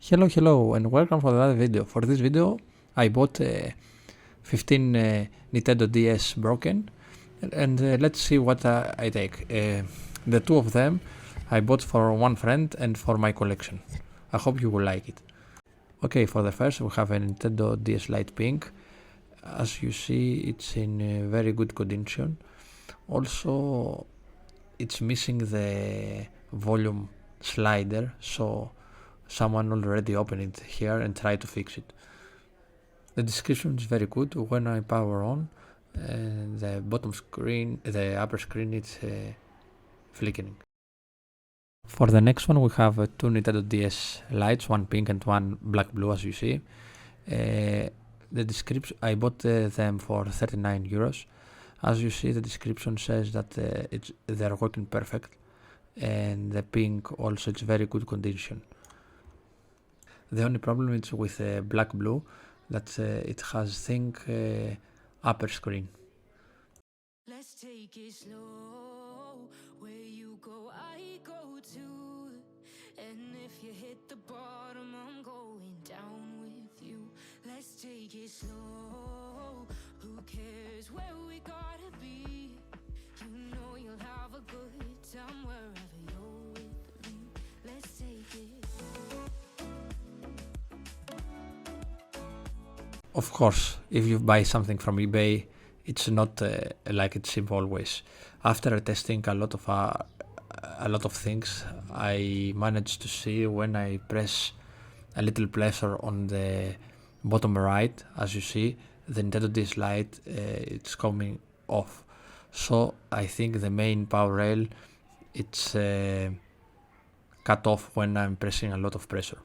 Hello and welcome for another video. For this video I bought 15 Nintendo DS broken and let's see what I take. The two of them I bought for one friend and for my collection. I hope you will like it. Okay, for the first we have a Nintendo DS Lite pink. As you see, it's in very good condition. Also it's missing the volume slider, so someone already opened it here and tried to fix it. The description is very good. When I power on, the bottom screen, the upper screen is flickering. For the next one we have two Nintendo DS Lites, one pink and one black blue, as you see. The description, I bought them for 39 euros. As you see, the description says that they're working perfect, and the pink also is very good condition. The only problem is with black blue, that it has thin upper screen. Let's take it slow. Where you go, I go too. And if you hit the bottom, I'm going down with you. Let's take it slow. Who cares where we gotta be? You know you'll have a good time wherever you're with me. Let's take it. Of course, if you buy something from eBay, it's not like it seems always. After testing a lot of things, I managed to see when I press a little pressure on the bottom right, as you see, the Nintendo DS Lite it's coming off. So I think the main power rail it's cut off when I'm pressing a lot of pressure.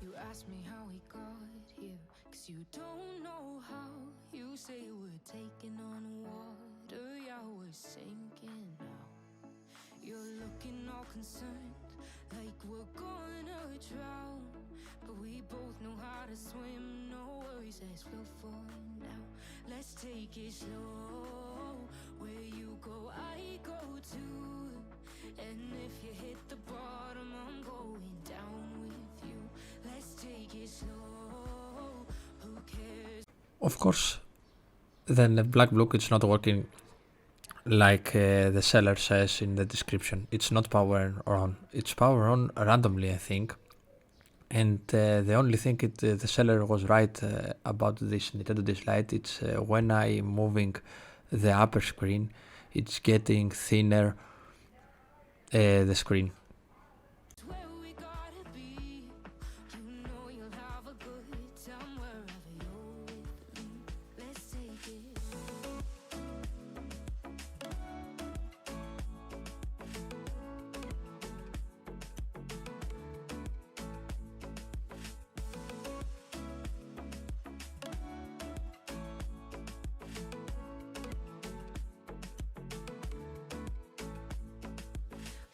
You ask me how we got here, 'cause you don't know how. You say we're taking on water, yeah, we're sinking now. You're looking all concerned, like we're gonna drown. But we both know how to swim, no worries, let's float for now. Let's take it slow. Where you go, I go too. And if you hit the bottom, I'm going down with you. Let's take it slow. Who cares? Of course, then the black blue it's not working like the seller says in the description. It's not power on. It's power on randomly, I think. And the only thing the seller was right about this Nintendo DS Lite, it's when I'm moving the upper screen, it's getting thinner the screen. Where we gotta be. You know you'll have a good time wherever you're with me. Let's take it.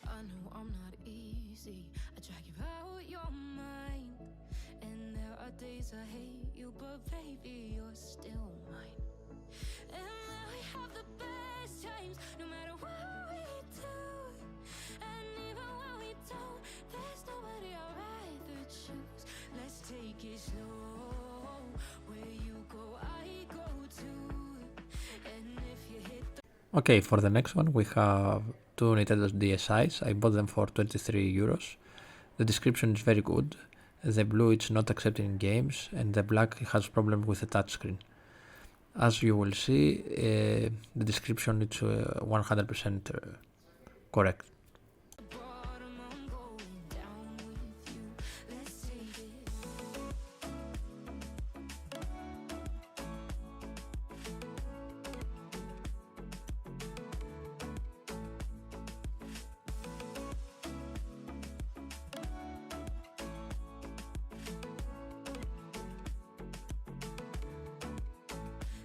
I know I'm not easy. I drag you out your mind. And there are days I hate you, but baby, you're still mine. And we have the best times, no matter what we do. And even when we don't, there's nobody I'd rather choose. Let's take it slow. Where you go, I go too. And if you hit the Okay, for the next one we have two Nintendo DSi's. I bought them for 23 euros. The description is very good. The blue it's not accepted in games, and the black has problem with the touchscreen. As you will see, the description is 100% correct. bottom, I'm going down with you. Let's take it.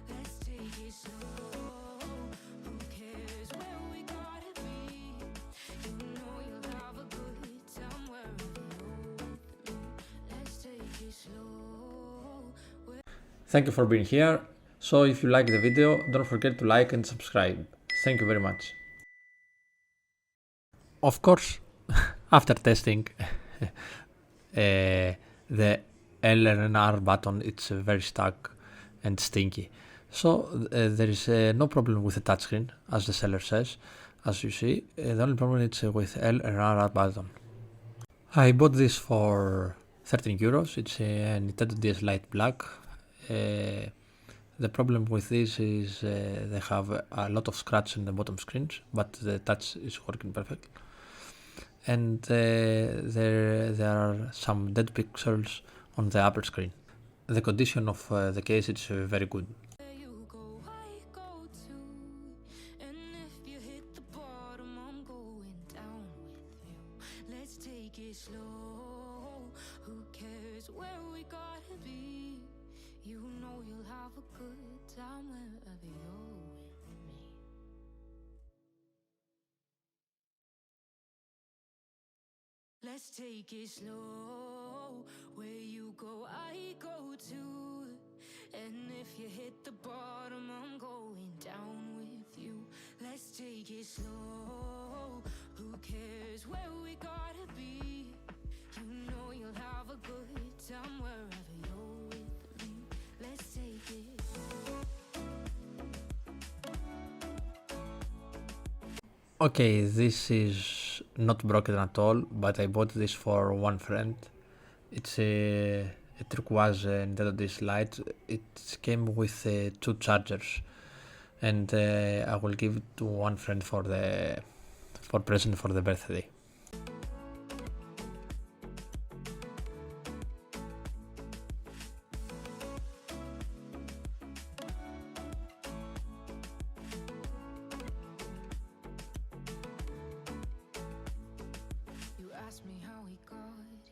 Let's take it slow. Who cares where we gotta be? Thank you for being here. So if you like the video, don't forget to like and subscribe. Thank you very much. Of course, after testing, the L and R button, it's very stuck and stinky. So there is no problem with the touchscreen, as the seller says. As you see, the only problem is with L and R button. I bought this for 13 euros. It's a Nintendo DS Lite Black. The problem with this is they have a lot of scratch in the bottom screens, but the touch is working perfect. And there are some dead pixels on the upper screen. The condition of the case is very good. Where you go, I go too. And if you hit the bottom, I'm going down with you. Let's take it slow. Who cares where we gotta be? You know you'll have a good time wherever you're with me. Let's take it slow. Where you go, I go too. And if you hit the bottom, I'm going down with you. Let's take it slow. Who cares where we gotta be? You know you'll have a good time wherever you're with me. Let's take it. Okay, this is not broken at all, but I bought this for one friend. It's a turquoise Nintendo DS Lite. It came with two chargers, and I will give it to one friend for present for the birthday. You ask me how we got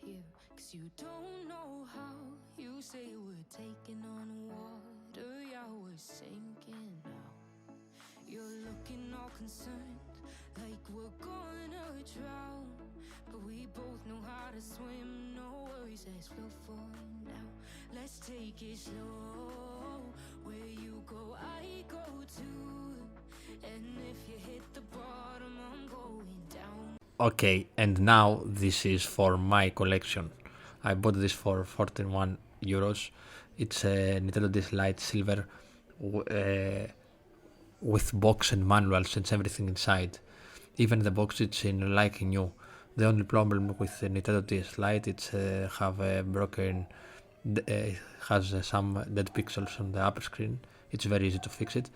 here, 'cause you don't know how. You say we're taking on water, yeah, we're sinking now. You're looking all concerned, like we're gonna drown. But we both know how to swim, no worries, let's float for now. Let's take it slow. Where you go, I go too. And if you hit the bottom, I'm going down. Okay, and now this is for my collection. I bought this for 41 euros. It's a Nintendo DS Lite Silver with box and manuals and everything inside. Even the box it's in like new. The only problem with the Nintendo DS Lite it's have a broken, has some dead pixels on the upper screen. It's very easy to fix it,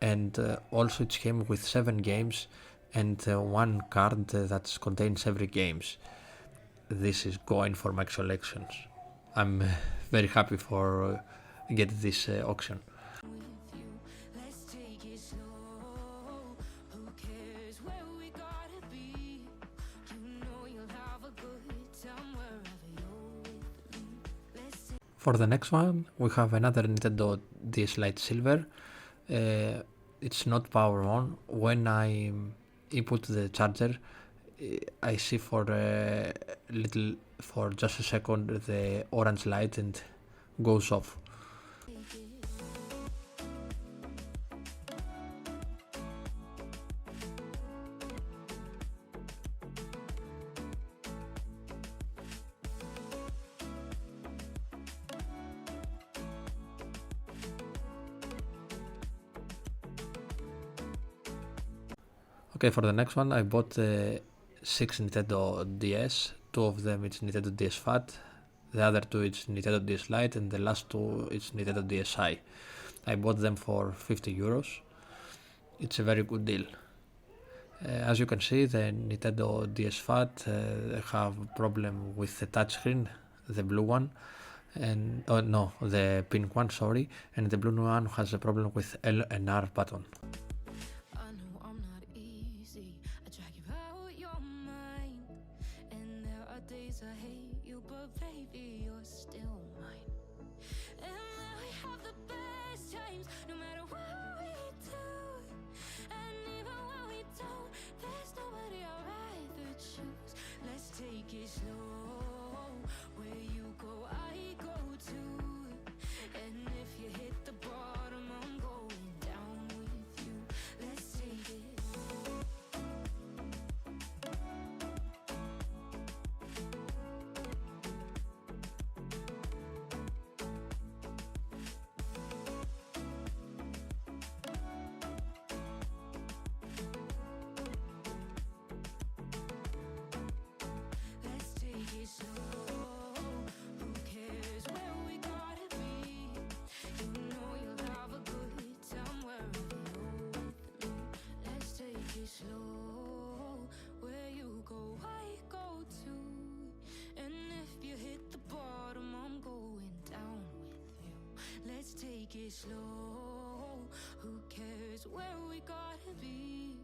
and also it came with 7 games and one card that contains every games. This is going for my collections. I'm very happy for get this auction. With you, let's take it slow. Who cares where we gotta be? You know you'll have a good time wherever you're with me. Let's take For the next one, we have another Nintendo DS Lite Silver. It's not power on. When I input the charger, I see for for just a second the orange light and goes off. it. Okay, for the next one, I bought 6 Nintendo DS. 2 of them it's Nintendo DS Fat, the other 2 it's Nintendo DS Lite, and the last 2 it's Nintendo DSi. I bought them for 50 euros. It's a very good deal. As you can see, the Nintendo DS Fat have problem with the touchscreen, the blue one, and oh no, the pink one, sorry, and the blue one has a problem with L and R button. I know I'm not easy. I drag you out your mind. And there are days I hate you, but baby, you're still mine. And we have the best times, no matter what we do. And even when we don't, there's nobody I'd rather choose. Let's take it slow. Where you go, I go too. And if you bottom, I'm going down with you. Let's take it. Let's take it slow. Who cares where we gotta be? You know you'll have a good time wherever you're with me. Let's take it slow. Where you go, I go too. And if you hit the bottom, I'm going down with you. Let's take it slow. Who cares where we gotta be?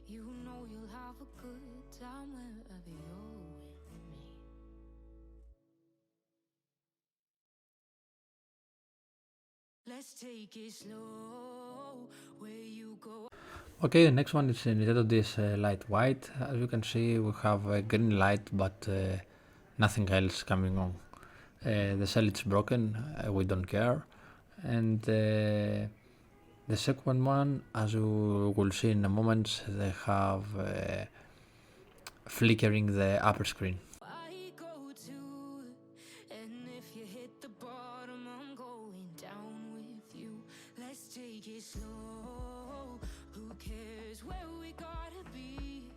You know you'll have a good time wherever you're with me. Let's take it slow. Where you go. Okay, the next one is Nintendo DS Lite White. As you can see, we have a green light, but nothing else coming on. The cell is broken, we don't care. And the second one, as you will see in a moment, they have flickering the upper screen. I go to, and if you hit the bottom, I'm going down with you. Let's take it slow. Who cares where we gotta be?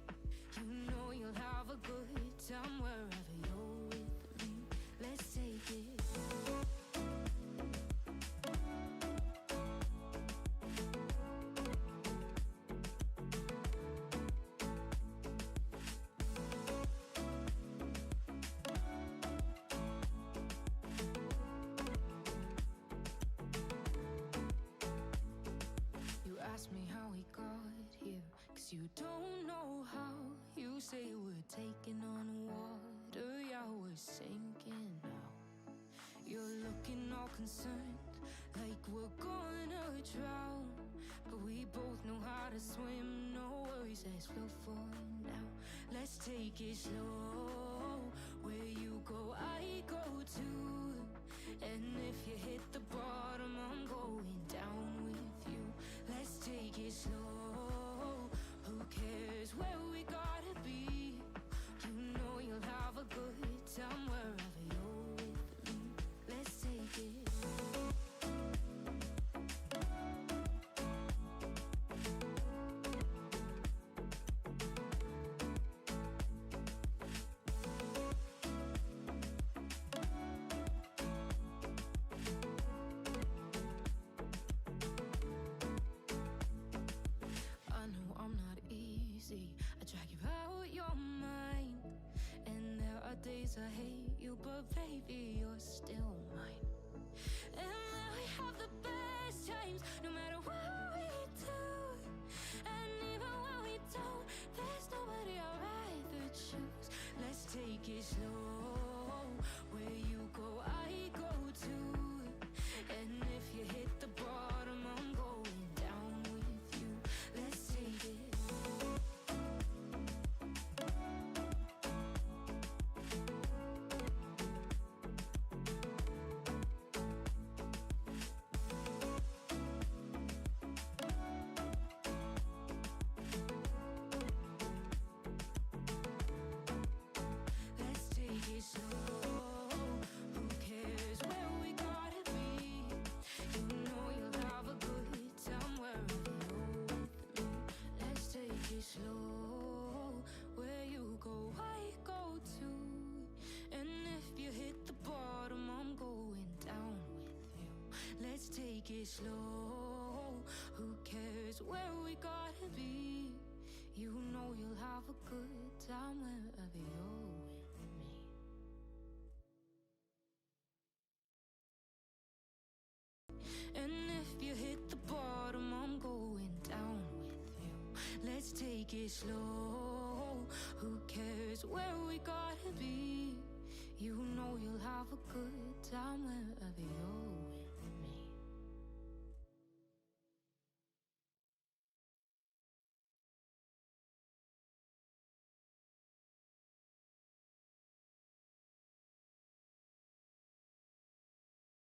You know you'll have a good time wherever you're with me. Let's take it. You ask me how we got here, 'cause you don't know how. You say we're taking on water, yeah, we're sinking now. You're looking all concerned, like we're gonna drown. But we both know how to swim, no worries, let's float for now. Let's take it slow. Where you go, I go too. And if you hit the bottom, I'm going down with you. Let's take it slow. Who cares where we gotta be? You know you'll have a good time wherever you're with me. Let's take it. I know I'm not easy. I drag you out your mind. And there are days I hate you, but baby, you're still mine. And now we have the best times, no matter what we do. And even when we don't, there's nobody I'd rather choose. Let's take it slow. Where you go, I go too. And if you hit the bottom, I'm going down with you. Let's take it. Let's take it slow. Who cares where we gotta be? You know you'll have a good time wherever you're with me. Let's take it slow. Where you go, I go too. And if you hit the bottom, I'm going down with you. Let's take it slow. Who cares where we gotta be? You know you'll have a good time wherever you're with me. And if you hit the bottom, I'm going down with you. Let's take it slow. Who cares where we gotta be? You know you'll have a good time